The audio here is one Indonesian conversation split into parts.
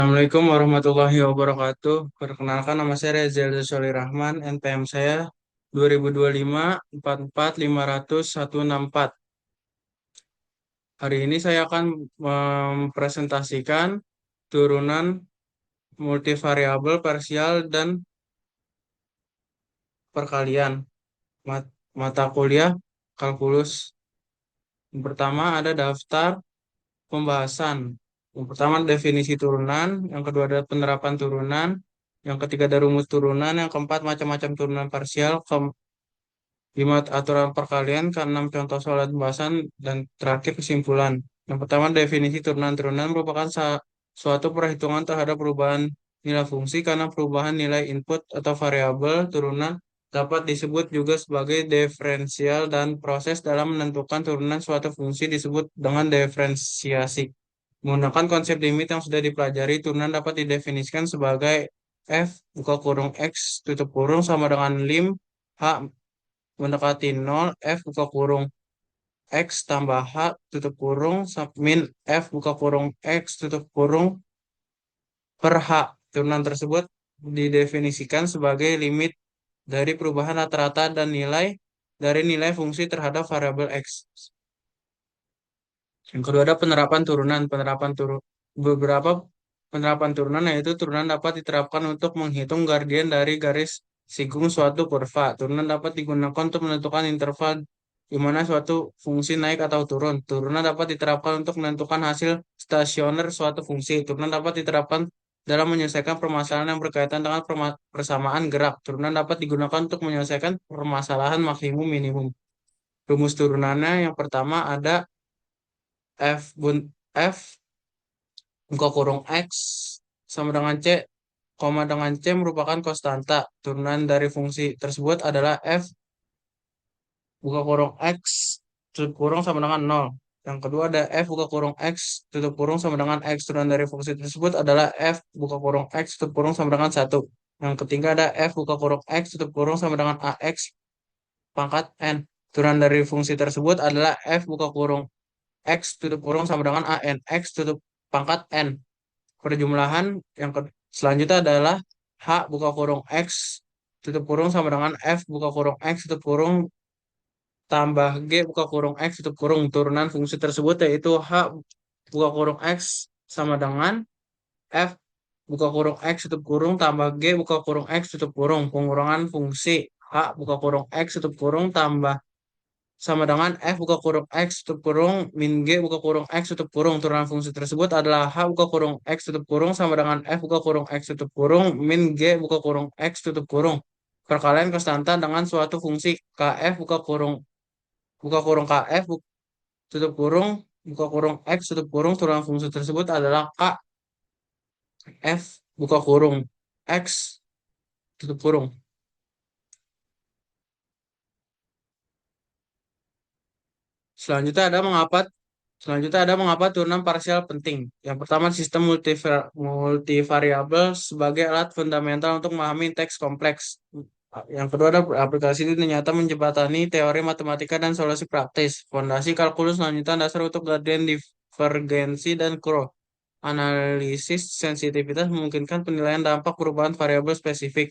Assalamualaikum warahmatullahi wabarakatuh. Perkenalkan nama saya Reza Solih Rahman, NPM saya 2025 4450164. Hari ini saya akan mempresentasikan turunan multivariabel parsial dan perkalian mata kuliah kalkulus. Yang pertama ada daftar pembahasan. Yang pertama definisi turunan, yang kedua ada penerapan turunan, yang ketiga ada rumus turunan, yang keempat macam-macam turunan parsial, kelima aturan perkalian, keenam contoh soal dan pembahasan, dan terakhir kesimpulan. Yang pertama definisi turunan. Turunan merupakan suatu perhitungan terhadap perubahan nilai fungsi karena perubahan nilai input atau variabel turunan dapat disebut juga sebagai diferensial dan proses dalam menentukan turunan suatu fungsi disebut dengan diferensiasi. Menggunakan konsep limit yang sudah dipelajari, turunan dapat didefinisikan sebagai f buka kurung x tutup kurung sama dengan lim h mendekati 0 f buka kurung x tambah h tutup kurung min f buka kurung x tutup kurung per h. Turunan tersebut didefinisikan sebagai limit dari perubahan rata-rata dan nilai dari nilai fungsi terhadap variabel x. Yang kedua ada penerapan turunan. Beberapa penerapan turunan yaitu turunan dapat diterapkan untuk menghitung gradien dari garis sigung suatu kurva. Turunan dapat digunakan untuk menentukan interval di mana suatu fungsi naik atau turun. Turunan dapat diterapkan untuk menentukan hasil stasioner suatu fungsi. Turunan dapat diterapkan dalam menyelesaikan permasalahan yang berkaitan dengan persamaan gerak. Turunan dapat digunakan untuk menyelesaikan permasalahan maksimum minimum. Rumus turunannya yang pertama ada F buka kurung X sama dengan C, koma dengan C merupakan konstanta. Turunan dari fungsi tersebut adalah F buka kurung X tutup kurung sama dengan 0. Yang kedua ada F buka kurung X tutup kurung sama dengan X. Turunan dari fungsi tersebut adalah F buka kurung X tutup kurung sama dengan 1. Yang ketiga ada F buka kurung X tutup kurung sama dengan AX pangkat N. Turunan dari fungsi tersebut adalah F buka kurung X tutup kurung sama dengan AN X tutup pangkat N. Perjumlahan yang selanjutnya adalah H buka kurung X tutup kurung sama dengan F buka kurung X tutup kurung tambah G buka kurung X tutup kurung. Turunan fungsi tersebut yaitu H buka kurung X sama dengan F buka kurung X tutup kurung tambah G buka kurung X tutup kurung. Pengurangan fungsi H buka kurung X tutup kurung tambah sama dengan F buka kurung X tutup kurung min G buka kurung X tutup kurung. Turunan fungsi tersebut adalah H buka kurung X tutup kurung sama dengan F buka kurung X tutup kurung min G buka kurung X tutup kurung. Perkalian konstanta dengan suatu fungsi KF buka kurung KF tutup kurung buka kurung X tutup kurung. Turunan fungsi tersebut adalah KF buka kurung X tutup kurung. Selanjutnya ada mengapa Selanjutnya ada mengapa turunan parsial penting. Yang pertama, sistem multivariabel sebagai alat fundamental untuk memahami teks kompleks. Yang kedua ada aplikasi ini ternyata menjembatani teori matematika dan solusi praktis. Fondasi kalkulus lanjutan dasar untuk gradien divergensi dan Crow. Analisis sensitivitas memungkinkan penilaian dampak perubahan variabel spesifik.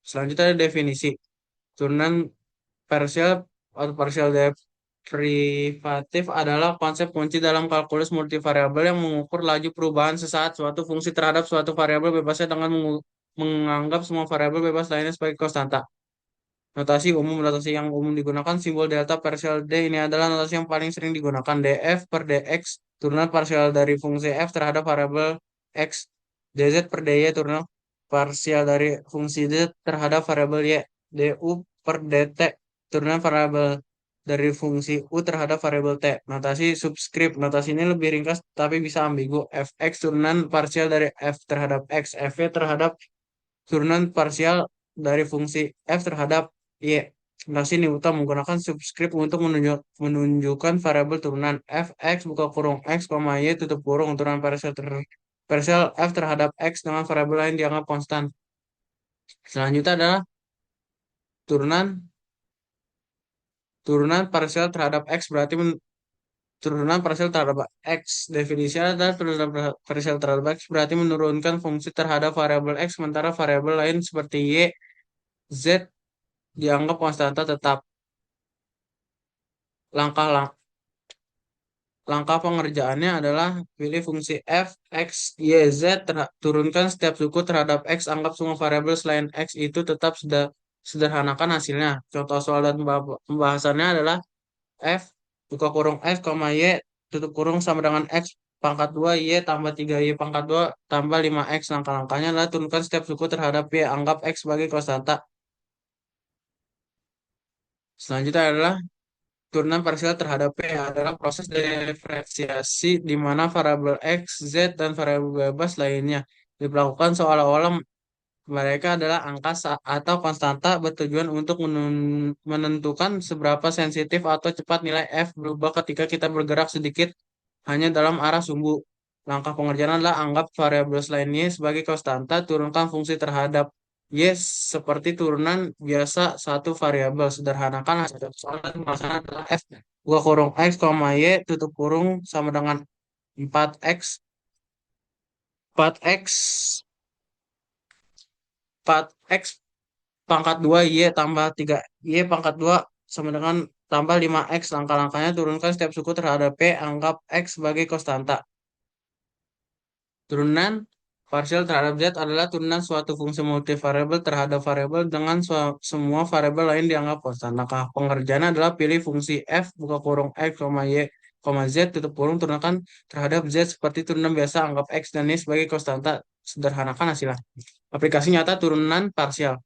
Selanjutnya ada definisi. Turunan parsial atau partial derivatif adalah konsep kunci dalam kalkulus multivariabel yang mengukur laju perubahan sesaat suatu fungsi terhadap suatu variabel bebasnya dengan menganggap semua variabel bebas lainnya sebagai konstanta. Notasi yang umum digunakan simbol delta parsial D ini adalah notasi yang paling sering digunakan. df per dx turunan parsial dari fungsi f terhadap variabel x. dz per dy turunan parsial dari fungsi z terhadap variabel y. du per dt turunan variabel dari fungsi u terhadap variabel t. Notasi subskrip. Notasi ini lebih ringkas tapi bisa ambigu. Fx turunan parsial dari f terhadap x. Fy terhadap turunan parsial dari fungsi f terhadap y. Notasi ini utama menggunakan subskrip untuk menunjukkan variabel turunan fx buka kurung x, y tutup kurung. Turunan parsial f terhadap x dengan variabel lain dianggap konstan. Selanjutnya adalah turunan turunan parsial terhadap x berarti turunan parsial terhadap X. Definisinya adalah turunan parsial terhadap X berarti menurunkan fungsi terhadap variabel X, sementara variabel lain seperti Y, Z dianggap konstanta tetap. Langkah langkah pengerjaannya adalah pilih fungsi f, x, y, z, turunkan setiap suku terhadap x, anggap semua variabel selain x itu tetap sederhanakan hasilnya. Contoh soal dan pembahasannya adalah f buka kurung x, y tutup kurung sama dengan x pangkat 2 y tambah 3 y pangkat 2 tambah 5x. Langkah-langkahnya adalah turunkan setiap suku terhadap y, anggap x sebagai konstanta. Selanjutnya adalah turunan parsial terhadap P adalah proses diferensiasi di mana variabel X, Z, dan variabel bebas lainnya diperlakukan seolah-olah mereka adalah angka atau konstanta, bertujuan untuk menentukan seberapa sensitif atau cepat nilai F berubah ketika kita bergerak sedikit hanya dalam arah sumbu. Langkah pengerjaan adalah anggap variabel selain Y sebagai konstanta, turunkan fungsi terhadap Y seperti turunan biasa satu variabel. Sederhanakan hasil soal dan pembahasan adalah F buka kurung X, Y tutup kurung sama dengan 4X 4X 4X pangkat 2 Y tambah 3 Y pangkat 2 sama dengan tambah 5X. Langkah-langkahnya turunkan setiap suku terhadap P, anggap X sebagai konstanta. Turunan parsial terhadap Z adalah turunan suatu fungsi multivariabel terhadap variabel dengan semua variabel lain dianggap konstan. Langkah pengerjaan adalah pilih fungsi f buka kurung x, y, z tutup kurung turunkan terhadap z seperti turunan biasa, anggap x dan y sebagai konstanta. Sederhanakan hasilnya. Aplikasi nyata turunan parsial.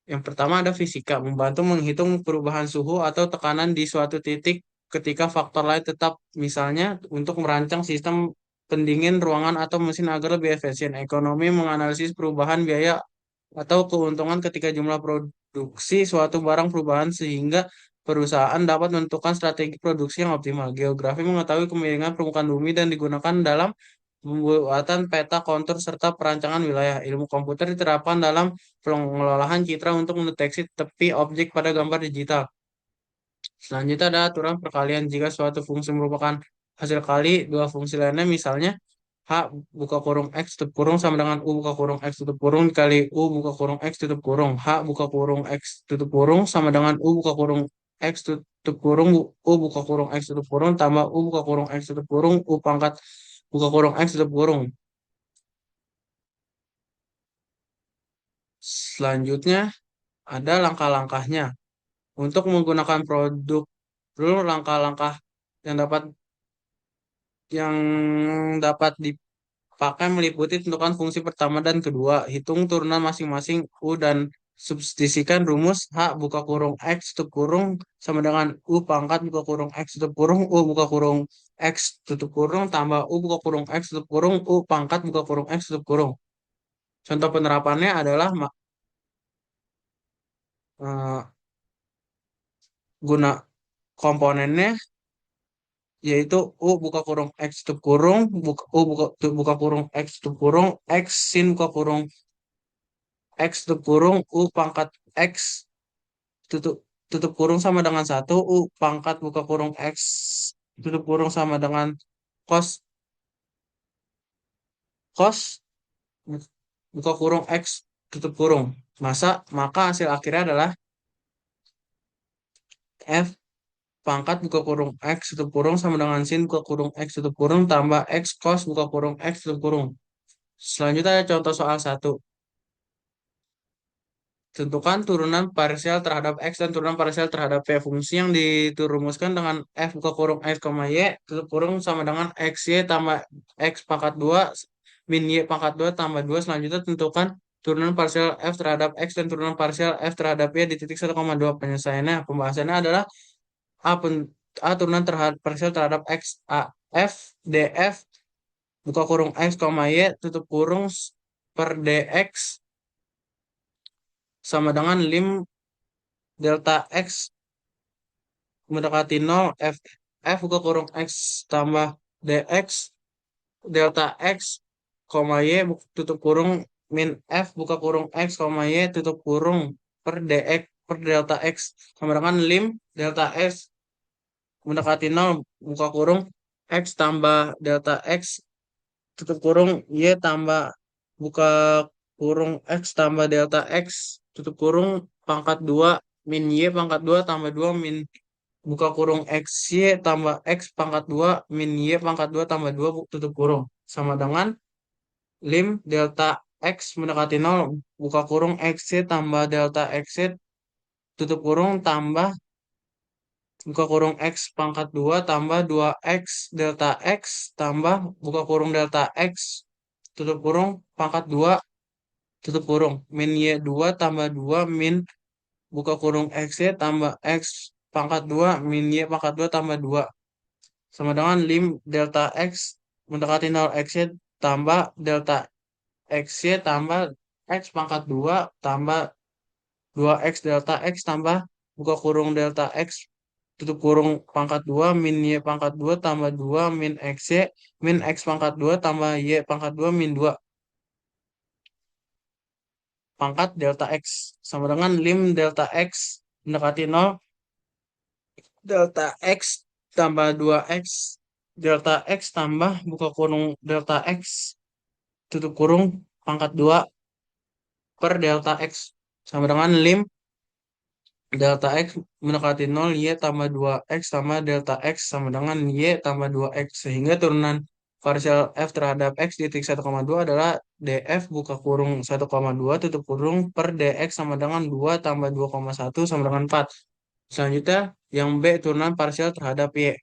Yang pertama ada fisika, membantu menghitung perubahan suhu atau tekanan di suatu titik ketika faktor lain tetap, misalnya untuk merancang sistem pendingin ruangan atau mesin agar lebih efisien. Ekonomi menganalisis perubahan biaya atau keuntungan ketika jumlah produksi suatu barang perubahan sehingga perusahaan dapat menentukan strategi produksi yang optimal. Geografi mengetahui kemiringan permukaan bumi dan digunakan dalam pembuatan peta kontur serta perancangan wilayah. Ilmu komputer diterapkan dalam pengelolaan citra untuk mendeteksi tepi objek pada gambar digital. Selanjutnya ada aturan perkalian jika suatu fungsi merupakan hasil kali dua fungsi lainnya, misalnya H buka kurung X tutup kurung sama dengan U buka kurung X tutup kurung kali U buka kurung X tutup kurung. H buka kurung X tutup kurung sama dengan U buka kurung X tutup kurung U buka kurung X tutup kurung tambah U buka kurung X tutup kurung U pangkat buka kurung X tutup kurung. Selanjutnya ada langkah-langkahnya. Untuk menggunakan produk dulu, langkah-langkah yang dapat yang dapat dipakai meliputi tentukan fungsi pertama dan kedua, hitung turunan masing-masing U dan substitusikan rumus H buka kurung X tutup kurung sama dengan U pangkat buka kurung X tutup kurung U buka kurung X tutup kurung tambah U buka kurung X tutup kurung U pangkat buka kurung X tutup kurung. Contoh penerapannya adalah eh, guna komponennya yaitu U buka kurung X tutup kurung U buka kurung X tutup kurung X sin buka kurung X tutup kurung U pangkat X tutup tutup kurung sama dengan satu U pangkat buka kurung X tutup kurung sama dengan cos cos buka kurung X tutup kurung. Maka hasil akhirnya adalah F pangkat buka kurung X tutup kurung sama dengan sin buka kurung X tutup kurung tambah X cos buka kurung X tutup kurung. Selanjutnya ada contoh soal satu. Tentukan turunan parsial terhadap X dan turunan parsial terhadap P. Fungsi yang dirumuskan dengan F buka kurung X, Y tutup kurung sama dengan XY tambah X pangkat 2 min Y pangkat 2 tambah 2. Selanjutnya tentukan turunan parsial F terhadap X dan turunan parsial F terhadap Y di titik 1,2. Penyelesaiannya, pembahasannya adalah A turunan terhadap parsial terhadap X, A F DF buka kurung X, Y tutup kurung per DX sama dengan lim delta X mendekati 0 F buka kurung X tambah DX delta X, Y tutup kurung min F buka kurung X, Y tutup kurung per DX per delta X sama dengan lim delta X mendekati nol buka kurung X tambah delta X tutup kurung Y tambah buka kurung X tambah delta X tutup kurung pangkat 2 min Y pangkat 2 tambah 2 min buka kurung X Y tambah X pangkat 2 min Y pangkat 2 tambah 2 tutup kurung sama dengan lim delta X mendekati nol buka kurung X Y tambah delta X Y tutup kurung tambah buka kurung X pangkat 2 tambah 2X delta X tambah buka kurung delta X tutup kurung pangkat 2 tutup kurung min Y 2 tambah 2 min buka kurung X Y tambah X pangkat 2 min Y pangkat 2 tambah 2 sama dengan lim delta X mendekati 0 X Y tambah delta X Y tambah X pangkat 2 tambah 2X delta X tambah buka kurung delta X tutup kurung pangkat 2 min Y pangkat 2 tambah 2 min X Y min X pangkat 2 tambah Y pangkat 2 min 2 pangkat delta X sama dengan lim delta X mendekati 0 delta X tambah 2X delta X tambah buka kurung delta X tutup kurung pangkat 2 per delta X sama dengan lim delta X mendekati 0 Y tambah 2X tambah delta X sama dengan Y tambah 2X sehingga turunan parsial F terhadap X di titik 1,2 adalah DF buka kurung 1,2 tutup kurung per DX sama dengan 2 tambah 2,1 sama dengan 4. Selanjutnya yang B turunan parsial terhadap Y.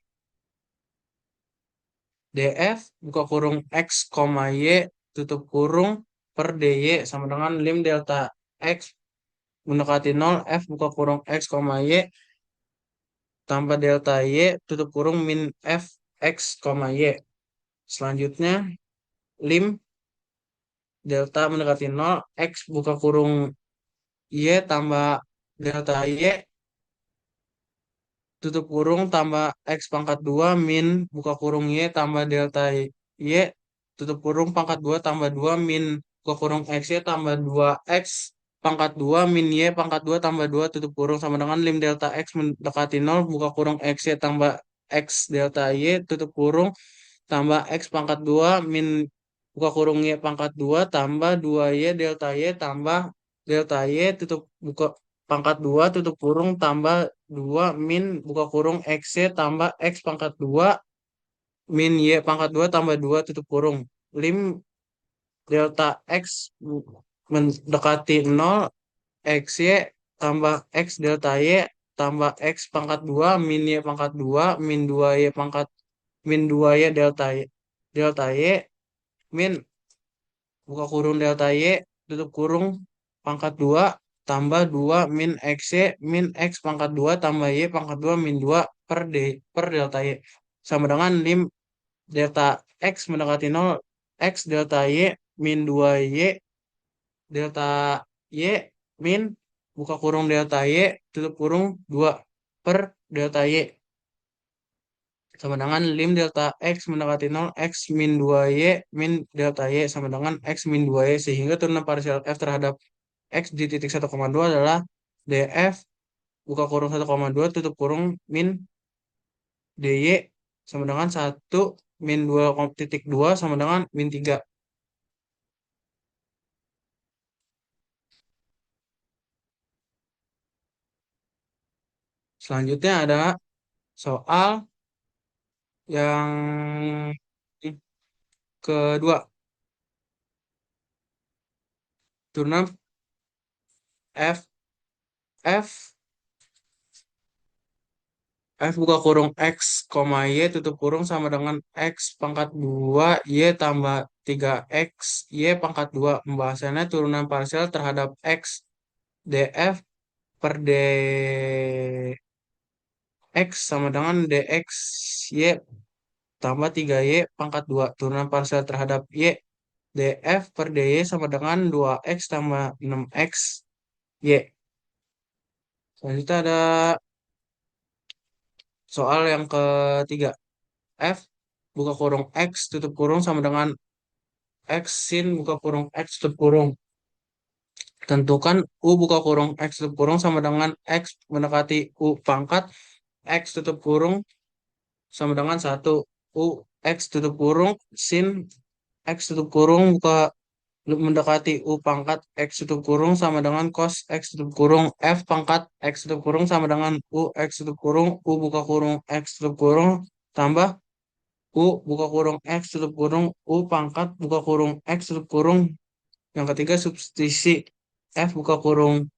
DF buka kurung X, Y tutup kurung per DY sama dengan lim delta X mendekati 0 F buka kurung X, Y tambah delta Y tutup kurung min F X, Y. Selanjutnya lim delta mendekati 0 X buka kurung Y tambah delta Y tutup kurung tambah X pangkat 2 min buka kurung Y tambah delta Y tutup kurung pangkat 2 tambah 2 min buka kurung X Y tambah 2X pangkat 2 min Y pangkat 2 tambah 2 tutup kurung sama dengan lim delta X mendekati 0 buka kurung X Y tambah X delta Y tutup kurung tambah X pangkat 2 min buka kurung Y pangkat 2 tambah 2Y delta Y tambah delta Y tutup buka pangkat 2 tutup kurung tambah 2 min buka kurung X Y tambah X pangkat 2 min Y pangkat 2 tambah 2 tutup kurung lim delta X mendekati 0 X Y tambah X delta Y tambah X pangkat 2 min Y pangkat 2 min 2Y pangkat min 2Y delta Y min buka kurung delta Y tutup kurung pangkat 2 tambah 2 min X Y min X pangkat 2 tambah Y pangkat 2 min 2 per delta Y sama dengan lim delta X mendekati 0 X delta Y min 2Y delta Y min buka kurung delta Y tutup kurung 2 per delta Y sama dengan lim delta X mendekati 0 X min 2Y min delta Y sama dengan X min 2Y sehingga turunan parsial F terhadap X di titik 1,2 adalah DF buka kurung 1,2 tutup kurung min DY sama dengan 1 min 2,2 sama dengan min 3. Selanjutnya ada soal yang kedua. Turunan F buka kurung X, Y tutup kurung sama dengan X pangkat 2 Y tambah 3X Y pangkat 2. Pembahasannya turunan parsial terhadap X DF per DX sama dengan DX Y tambah 3Y pangkat 2. Turunan parsial terhadap Y DF per DY sama dengan 2X tambah 6X Y. Selanjutnya ada soal yang ketiga. F buka kurung X tutup kurung sama dengan X sin buka kurung X tutup kurung. Tentukan U buka kurung X tutup kurung sama dengan X mendekati U pangkat X tutup kurung sama dengan satu. U X tutup kurung sin X tutup kurung buka mendekati U pangkat X tutup kurung sama dengan cos X tutup kurung F pangkat X tutup kurung sama dengan U X tutup kurung U buka kurung X tutup kurung tambah U buka kurung X tutup kurung U pangkat buka kurung X tutup kurung. Yang ketiga substitusi F buka kurung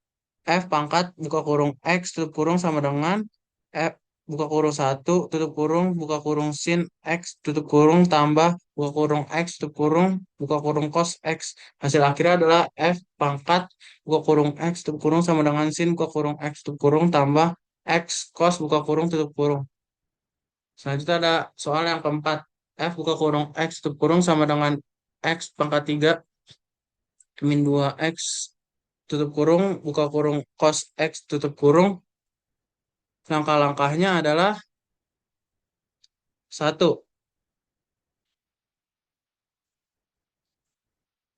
F pangkat buka kurung X tutup kurung sama dengan F buka kurung satu tutup kurung buka kurung sin X tutup kurung tambah buka kurung X tutup kurung buka kurung cos X. Hasil akhirnya adalah F pangkat buka kurung X tutup kurung sama dengan sin buka kurung X tutup kurung tambah X cos buka kurung tutup kurung. Selanjutnya ada soal yang keempat. F buka kurung X tutup kurung sama dengan X pangkat 3 min 2 X tutup kurung buka kurung cos X tutup kurung. Langkah-langkahnya adalah satu,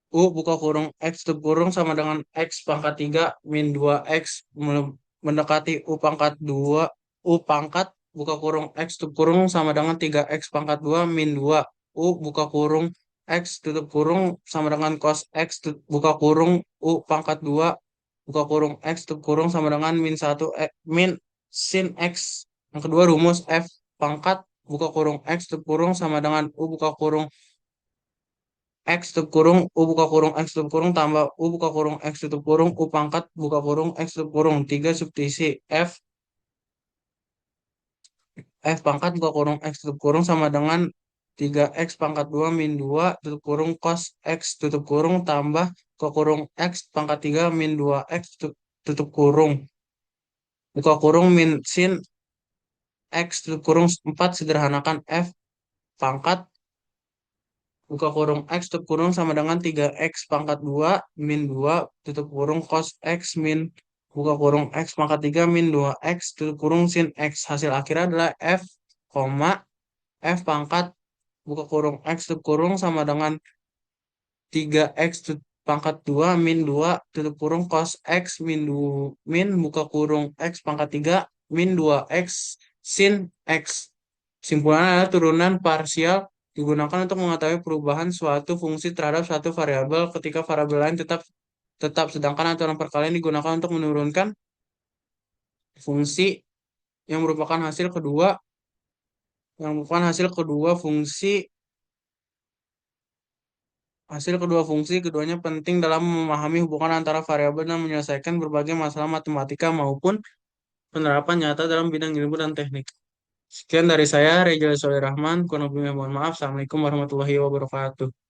U buka kurung X tutup kurung sama dengan X pangkat 3 min 2X mendekati U pangkat 2 U pangkat buka kurung X tutup kurung sama dengan 3X pangkat 2 min 2 U buka kurung X tutup kurung sama dengan cos X buka kurung U pangkat 2 buka kurung X tutup kurung sama dengan min 1 min sin X. Yang kedua rumus F pangkat buka kurung X tutup kurung sama dengan U buka kurung X tutup kurung, U buka kurung, X tutup kurung, tambah U buka kurung, X tutup kurung, U pangkat, buka kurung, X tutup kurung. Tiga substitusi F, F pangkat, buka kurung, X tutup kurung, sama dengan 3X pangkat 2 min 2 tutup kurung, cos X tutup kurung, tambah buka kurung, X pangkat 3 min 2X tutup kurung. Buka kurung, min sin X tutup kurung 4 sederhanakan F pangkat, buka kurung X tutup kurung sama dengan 3X pangkat 2 min 2 tutup kurung cos X min buka kurung X pangkat 3 min 2X tutup kurung sin X. Hasil akhirnya adalah F, koma, F pangkat buka kurung X tutup kurung sama dengan 3X pangkat 2 min 2 tutup kurung cos X min buka kurung X pangkat 3 min 2X sin X. Simpulannya adalah turunan parsial digunakan untuk mengetahui perubahan suatu fungsi terhadap suatu variabel ketika variabel lain tetap tetap, sedangkan aturan perkalian digunakan untuk menurunkan fungsi yang merupakan hasil kedua fungsi. Keduanya penting dalam memahami hubungan antara variabel dan menyelesaikan berbagai masalah matematika maupun penerapan nyata dalam bidang ilmu dan teknik. Sekian dari saya, Reza Soleh Rahman. Kurang lebihnya mohon maaf. Assalamualaikum warahmatullahi wabarakatuh.